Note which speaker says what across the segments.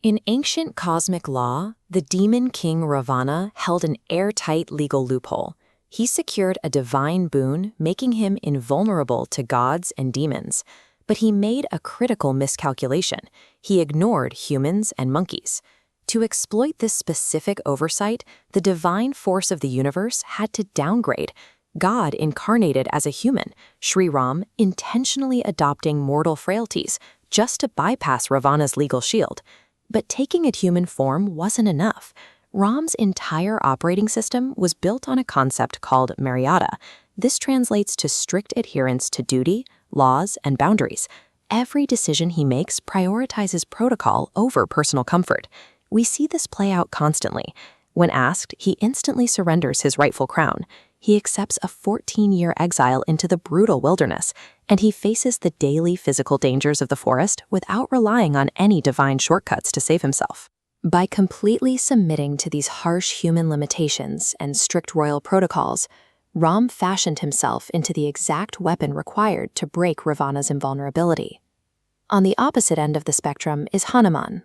Speaker 1: In ancient cosmic law, the demon king Ravana held an airtight legal loophole. He secured a divine boon, making him invulnerable to gods and demons. But he made a critical miscalculation. He ignored humans and monkeys. To exploit this specific oversight, the divine force of the universe had to downgrade. God incarnated as a human, Sri Ram intentionally adopting mortal frailties just to bypass Ravana's legal shield. But taking a human form wasn't enough. Ram's entire operating system was built on a concept called Maricha. This translates to strict adherence to duty, laws, and boundaries. Every decision he makes prioritizes protocol over personal comfort. We see this play out constantly. When asked, he instantly surrenders his rightful crown. He accepts a 14-year exile into the brutal wilderness, and he faces the daily physical dangers of the forest without relying on any divine shortcuts to save himself. By completely submitting to these harsh human limitations and strict royal protocols, Ram fashioned himself into the exact weapon required to break Ravana's invulnerability. On the opposite end of the spectrum is Hanuman.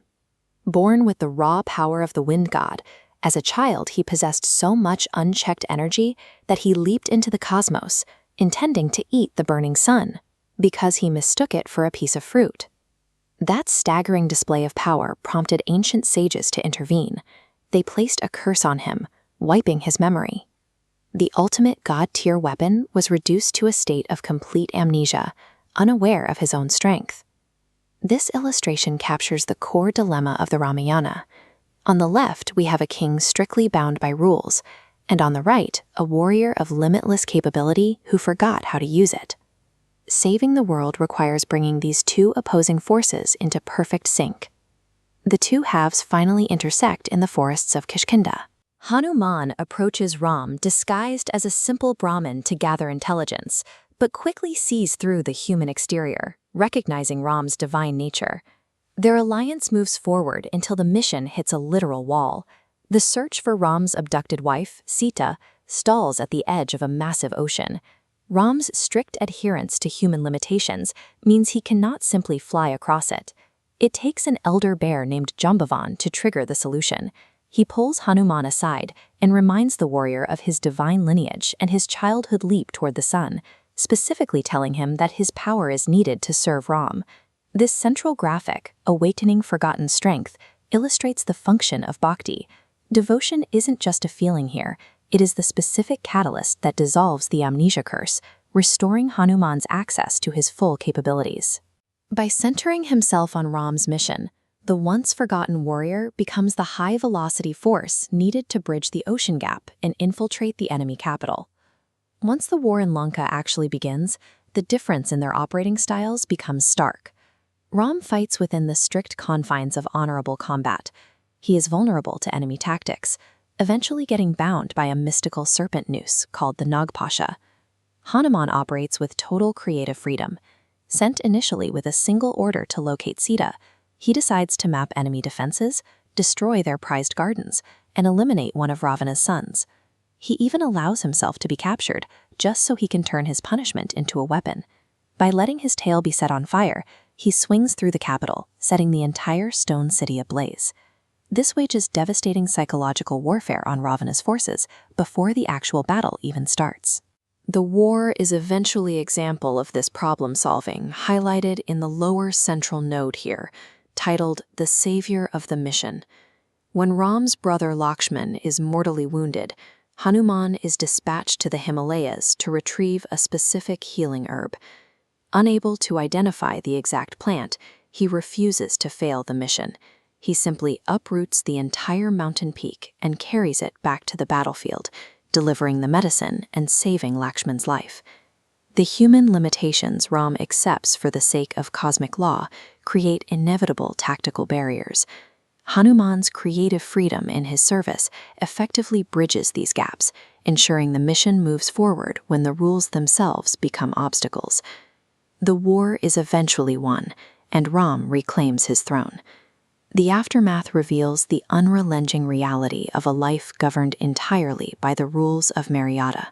Speaker 1: Born with the raw power of the wind god, as a child he possessed so much unchecked energy that he leaped into the cosmos, intending to eat the burning sun, because he mistook it for a piece of fruit. That staggering display of power prompted ancient sages to intervene. They placed a curse on him, wiping his memory. The ultimate god-tier weapon was reduced to a state of complete amnesia, unaware of his own strength. This illustration captures the core dilemma of the Ramayana. On the left, we have a king strictly bound by rules, and on the right, a warrior of limitless capability who forgot how to use it. Saving the world requires bringing these two opposing forces into perfect sync. The two halves finally intersect in the forests of Kishkinda. Hanuman approaches Ram disguised as a simple Brahmin to gather intelligence, but quickly sees through the human exterior, recognizing Ram's divine nature. Their alliance moves forward until the mission hits a literal wall. The search for Ram's abducted wife, Sita, stalls at the edge of a massive ocean. Ram's strict adherence to human limitations means he cannot simply fly across it. It takes an elder bear named Jambavan to trigger the solution. He pulls Hanuman aside and reminds the warrior of his divine lineage and his childhood leap toward the sun, specifically telling him that his power is needed to serve Ram. This central graphic, awakening forgotten strength, illustrates the function of bhakti. Devotion isn't just a feeling here, it is the specific catalyst that dissolves the amnesia curse, restoring Hanuman's access to his full capabilities. By centering himself on Ram's mission, the once-forgotten warrior becomes the high-velocity force needed to bridge the ocean gap and infiltrate the enemy capital. Once the war in Lanka actually begins, the difference in their operating styles becomes stark. Ram fights within the strict confines of honorable combat. He is vulnerable to enemy tactics, eventually getting bound by a mystical serpent noose called the Nagpasha. Hanuman operates with total creative freedom. Sent initially with a single order to locate Sita, he decides to map enemy defenses, destroy their prized gardens, and eliminate one of Ravana's sons. He even allows himself to be captured, just so he can turn his punishment into a weapon. By letting his tail be set on fire, he swings through the capital, setting the entire stone city ablaze. This wages devastating psychological warfare on Ravana's forces before the actual battle even starts. The war is eventually an example of this problem-solving, highlighted in the lower central node here, titled The Savior of the Mission. When Ram's brother Lakshman is mortally wounded, Hanuman is dispatched to the Himalayas to retrieve a specific healing herb. Unable to identify the exact plant, he refuses to fail the mission. He simply uproots the entire mountain peak and carries it back to the battlefield, delivering the medicine and saving Lakshman's life. The human limitations Ram accepts for the sake of cosmic law create inevitable tactical barriers. Hanuman's creative freedom in his service effectively bridges these gaps, ensuring the mission moves forward when the rules themselves become obstacles. The war is eventually won, and Ram reclaims his throne. The aftermath reveals the unrelenting reality of a life governed entirely by the rules of Maricha.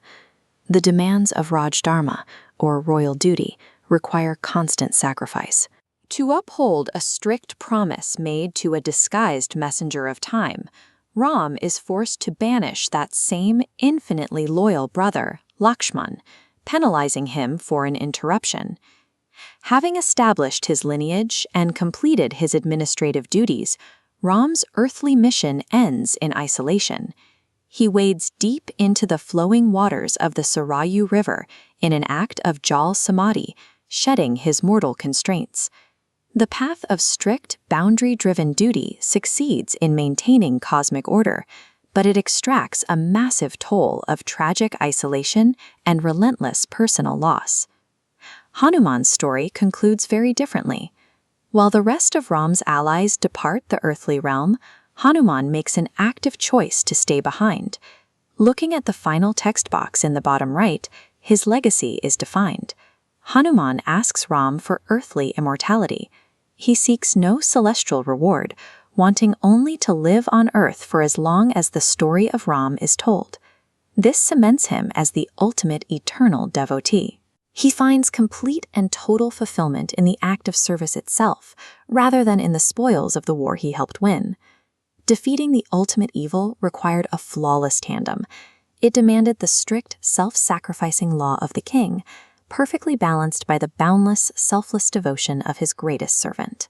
Speaker 1: The demands of Raj Dharma, or royal duty, require constant sacrifice. To uphold a strict promise made to a disguised messenger of time, Ram is forced to banish that same infinitely loyal brother, Lakshman, penalizing him for an interruption. Having established his lineage and completed his administrative duties, Ram's earthly mission ends in isolation. He wades deep into the flowing waters of the Sarayu River in an act of Jal Samadhi, shedding his mortal constraints. The path of strict, boundary-driven duty succeeds in maintaining cosmic order, but it extracts a massive toll of tragic isolation and relentless personal loss. Hanuman's story concludes very differently. While the rest of Ram's allies depart the earthly realm, Hanuman makes an active choice to stay behind. Looking at the final text box in the bottom right, his legacy is defined. Hanuman asks Ram for earthly immortality. He seeks no celestial reward, wanting only to live on earth for as long as the story of Ram is told. This cements him as the ultimate eternal devotee. He finds complete and total fulfillment in the act of service itself, rather than in the spoils of the war he helped win. Defeating the ultimate evil required a flawless tandem. It demanded the strict, self-sacrificing law of the king, perfectly balanced by the boundless, selfless devotion of his greatest servant.